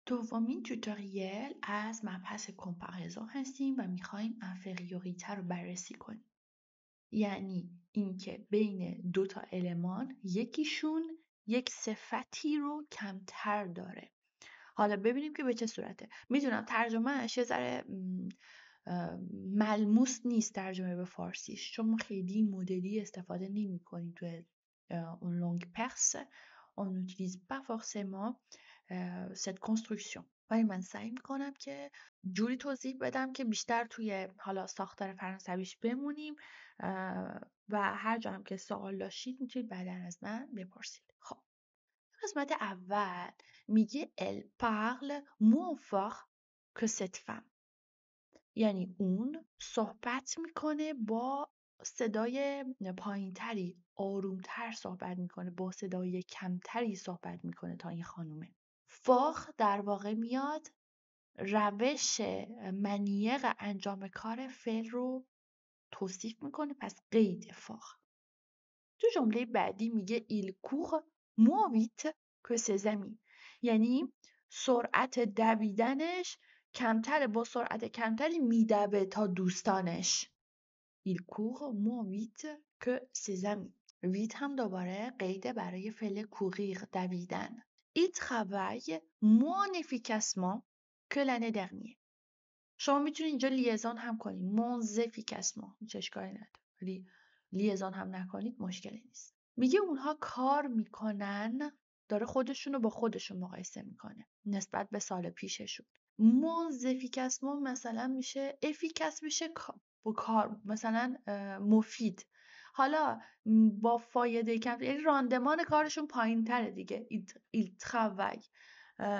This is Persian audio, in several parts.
دومین توتوریل از مبحث کمپاریزون هستیم و میخوایم انفریوریته رو بررسی کنیم. یعنی اینکه بین دو تا المان یکیشون یک صفتی رو کمتر داره. حالا ببینیم که به چه صورته. میدونم ترجمهش یه ذره ملموس نیست ترجمه به فارسیش، چون ما خیلی مدلی استفاده نمی کنیم توی اون langue perse. On n'utilise pas forcément cette construction. ولی من سعی میکنم که جوری توضیح بدم که بیشتر توی حالا ساختار فرانسویش بمونیم و هر جا هم که سوال داشتید میتونید بعدا از من بپرسید. خب قسمت اول میگه elle parle moins fort que cette femme. یعنی اون صحبت میکنه با صدای پایینتری، آرومتر صحبت میکنه، با صدای کمتری صحبت میکنه تا این خانومه. فاخ در واقع میاد روش منیق انجام کار فعل رو توصیف میکنه، پس قید فاخ. تو جمله بعدی میگه il court moins vite que ses amis. یعنی سرعت دویدنش کمتره، با سرعت کمتری میدوه تا دوستانش. il court moins vite que ses amis. vite هم دوباره قیده برای فعل courir دویدن. il travaille moins efficacement que l'année dernière. شما میتونید اینجا لیزان هم کنید. moins efficacement هیچ اشکالی نداره، ولی لیزان هم نکنید مشکلی نیست. میگه اونها کار میکنن، داره خودشون رو با خودشون مقایسه میکنه نسبت به سال پیششون. moins efficacement مثلا میشه efficace، میشه با کار مثلا مفید. حالا با فایده کم، یعنی راندمان کارشون پایین تره دیگه. il travaille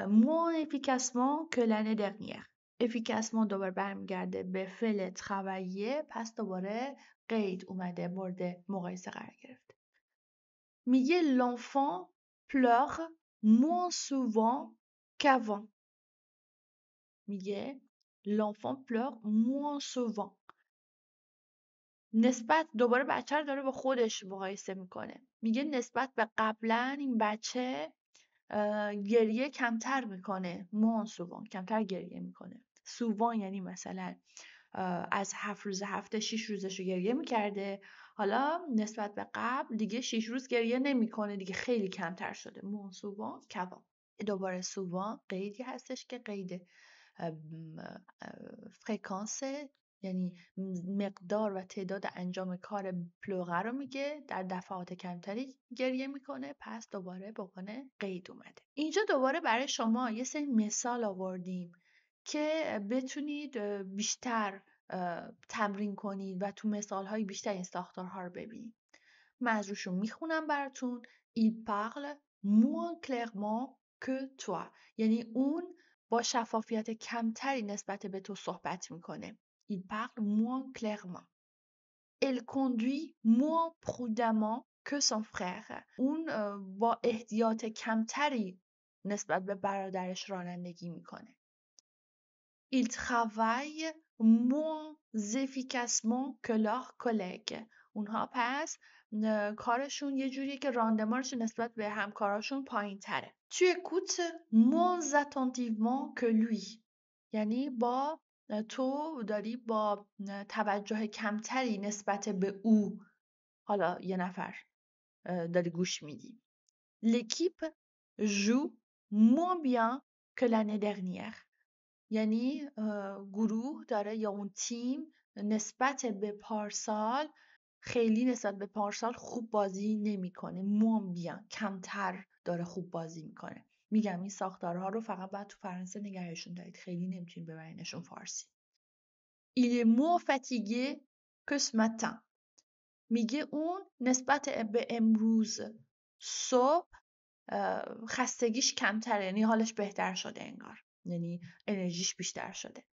moins efficacement que l'année dernière. efficacement دوباره برمیگرده به فعل travailler، پس دوباره قید اومده، مورد مقایسه قرار گرفته. میگه l'enfant pleure moins souvent qu'avant. میگه l'enfant pleure moins souvent. نسبت دوباره بچه رو داره با خودش مقایسه میکنه. میگه نسبت به قبلا این بچه گریه کمتر میکنه. moins souvent، کمتر گریه میکنه. souvent یعنی مثلا از 7 روز هفته 6 روزش رو گریه میکرده، حالا نسبت به قبل دیگه 6 روز گریه نمیکنه دیگه، خیلی کمتر شده. moins souvent qu'avant. دوباره souvent قیدی هستش که قید فرکانس، یعنی مقدار و تعداد انجام کار پلوغه رو میگه، در دفعات کمتری گریه میکنه، پس دوباره به عنوان قید اومده. اینجا دوباره برای شما یه سری مثال آوردیم که بتونید بیشتر تمرین کنید و تو مثال‌های بیشتر این ساختارها رو ببینید. من از روشون میخونم براتون. Il parle moins clairement que toi. یعنی اون با شفافیت کمتری نسبت به تو صحبت میکنه. Il parle moins clairement. Elle conduit moins prudemment que son frère. اون با احتیاط کمتری نسبت به برادرش رانندگی میکنه. Il travaille moins efficacement que leurs collègues. اونها پس کارشون یه جوریه که راندمانشون نسبت به همکاراشون پایین تره. Tu écoutes moins attentivement que lui. یعنی با تو داری با توجه کمتری نسبت به او، حالا یه نفر، داری گوش میدی. L'équipe joue moins bien que l'année dernière. یعنی گروه داره یا اون تیم نسبت به پارسال خیلی نسبت به پارسال خوب بازی نمیکنه. moins bien، کمتر داره خوب بازی میکنه. میگم این ساختارها رو فقط باید تو فرانسه نگهشون دارید، خیلی نمیتونید ببرینشون فارسی. Il est moins fatigué que ce matin. میگه اون نسبت به امروز صبح خستگیش کمتره، یعنی حالش بهتر شده انگار، یعنی انرژیش بیشتر شده.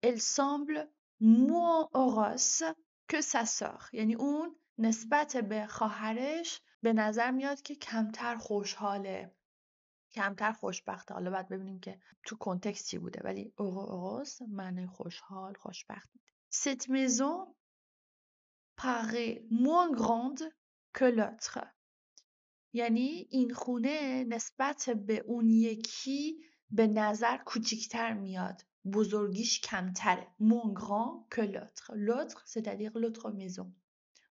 Elle semble moins heureuse que sa sœur. یعنی اون نسبت به خواهرش به نظر میاد که کمتر خوشحاله، کمتر خوشبخته. حالا باید ببینیم که تو کنتکست چی بوده، ولی heureuse معنی خوشحال، خوشبخت میده. Cette maison paraît moins grande que l'autre. یعنی این خونه نسبت به اون یکی به نظر کوچیکتر میاد، بزرگیش کمتره. moins grand que l'autre. L'autre c'est-à-dire l'autre maison.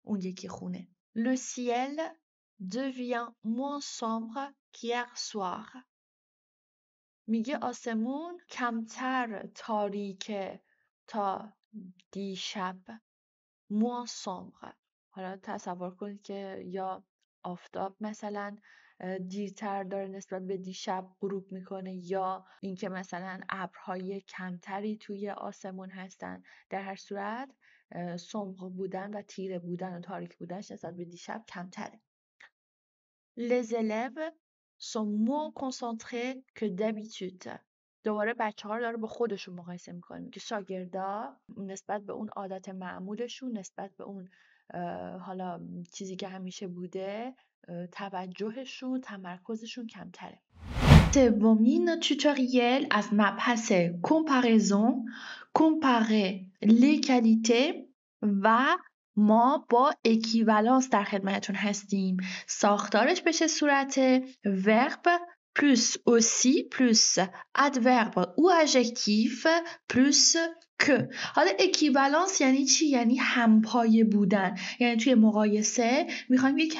اون یکی خونه. Le ciel devient moins sombre qu'hier soir. میگه آسمون کمتر تاریکه تا دیشب. moins sombre. حالا تصور کنید که یا آفتاب مثلا دیرتر داره نسبت به دیشب غروب میکنه، یا اینکه مثلا ابرهای کمتری توی آسمون هستن. در هر صورت سمق بودن و تیره بودن و تاریک بودنش نسبت به دیشب کمتره. Les élèves sont moins concentrés que d'habitude. دوباره بچه ها رو داره با خودشون مقایسه میکنه. میگه شاگردا نسبت به اون عادت معمولشون، نسبت به اون حالا چیزی که همیشه بوده، توجهشون، تمرکزشون کمتره. سومین توتوریال از مبحث comparaison، comparer les qualités و ما با اکیوالانس در خدمتتون هستیم. ساختارش به چه صورته؟ verb plus aussi plus adverbe ou adjectif plus که. حالا اکیوالانس یعنی چی؟ یعنی همپایه بودن. یعنی توی مقایسه میخوایم یک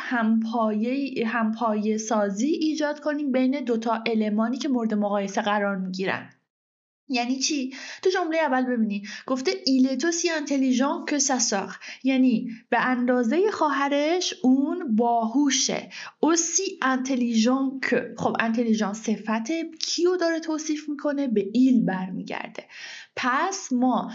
همپایه سازی ایجاد کنیم بین دوتا المانی که مورد مقایسه قرار میگیرن. یعنی چی؟ تو جمله اول ببینی گفته il est aussi intelligent que sa sœur، یعنی به اندازه خواهرش اون باهوشه. aussi intelligent que، خب intelligent صفت کیو داره توصیف میکنه؟ به ایل برمیگرده. پس ما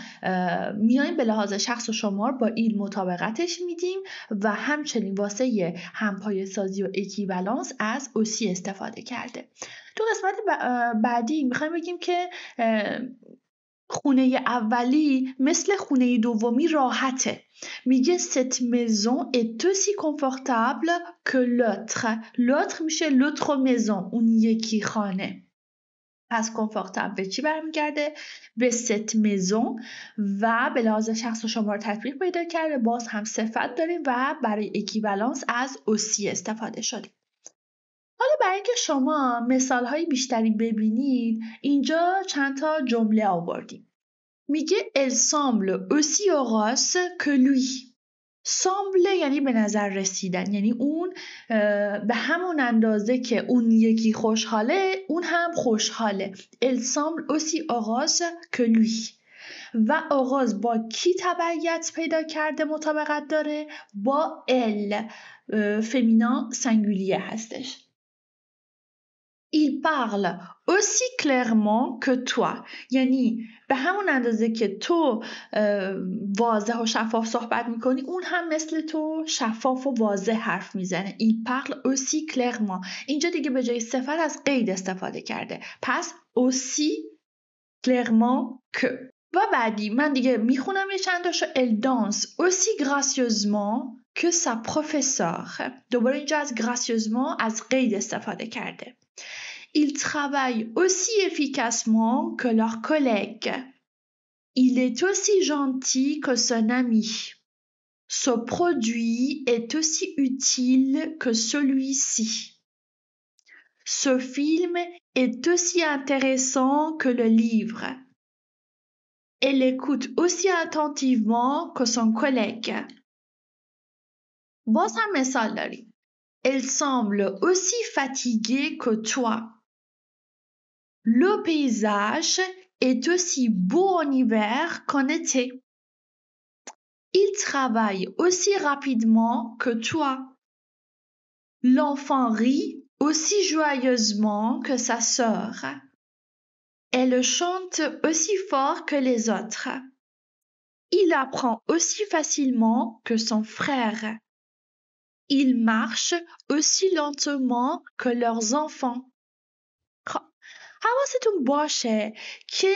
میایم به لحاظ شخص و شمار با ایل مطابقتش میدیم و همچنین واسه همپایه سازی و اکیوالانس از aussi استفاده کرده. تو قسمت بعدی میخوایم بگیم که خونه اولی مثل خونه دومی راحته. میگه cette maison est aussi confortable que l'autre. l'autre میشه l'autre maison، اون یکی خانه. پس confortable به چی برمیگرده؟ به cette maison و به لحاظ شخص و شمار تطبیق پیدا کرده. باز هم صفت داریم و برای اکیوالانس از aussi استفاده شده. حالا برای اینکه شما مثال‌های بیشتری ببینید اینجا چند تا جمله آوردیم. میگه elle semble aussi heureuse que lui. semble یعنی به نظر رسیدن، یعنی اون به همون اندازه که اون یکی خوشحاله اون هم خوشحاله. elle semble aussi heureuse que lui. و آغاز با کی تبعیت پیدا کرده مطابقت داره؟ با elle. فمینان سینگولیه هستش. Il parle aussi clairement que toi، یعنی به همون اندازه که تو واضح و شفاف صحبت میکنی اون هم مثل تو شفاف و واضح حرف میزنه. Il parle aussi clairement. اینجا دیگه به جای صفت از قید استفاده کرده. پس aussi clairement que. و بعدی من دیگه میخونم یه چند تاشو. Elle danse aussi gracieusement que sa professeure. دوباره اینجا از gracieusement از قید استفاده کرده. Ils travaillent aussi efficacement que leurs collègues. Il est aussi gentil que son ami. Ce produit est aussi utile que celui-ci. Ce film est aussi intéressant que le livre. Elle écoute aussi attentivement que son collègue. باز هم مثال داریم. Elle semble aussi fatiguée que toi. Le paysage est aussi beau en hiver qu'en été. Il travaille aussi rapidement que toi. L'enfant rit aussi joyeusement que sa sœur. Elle chante aussi fort que les autres. Il apprend aussi facilement que son frère. Il marche aussi lentement que leurs enfants. حواستون باشه که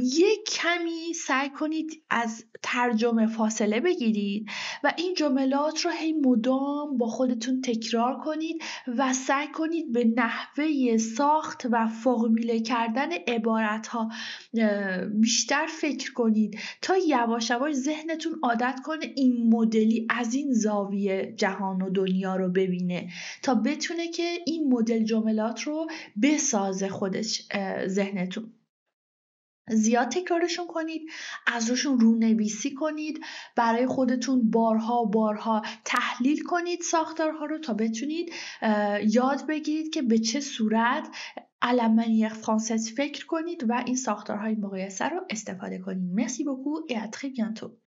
یک کمی سعی کنید از ترجمه فاصله بگیرید و این جملات رو هی مدام با خودتون تکرار کنید و سعی کنید به نحوه ساخت و فرموله کردن عبارت‌ها بیشتر فکر کنید تا یواش یواش ذهنتون عادت کنه این مدلی از این زاویه جهان و دنیا رو ببینه تا بتونه که این مدل جملات رو بسازه مغز خودش ذهنتون. زیاد تکرارشون کنید، از روشون رونویسی کنید، برای خودتون بارها تحلیل کنید ساختارها رو تا بتونید یاد بگیرید که به چه صورت à la manière française فکر کنید و این ساختارهای مقایسه رو استفاده کنید. Merci beaucoup et à très bientôt.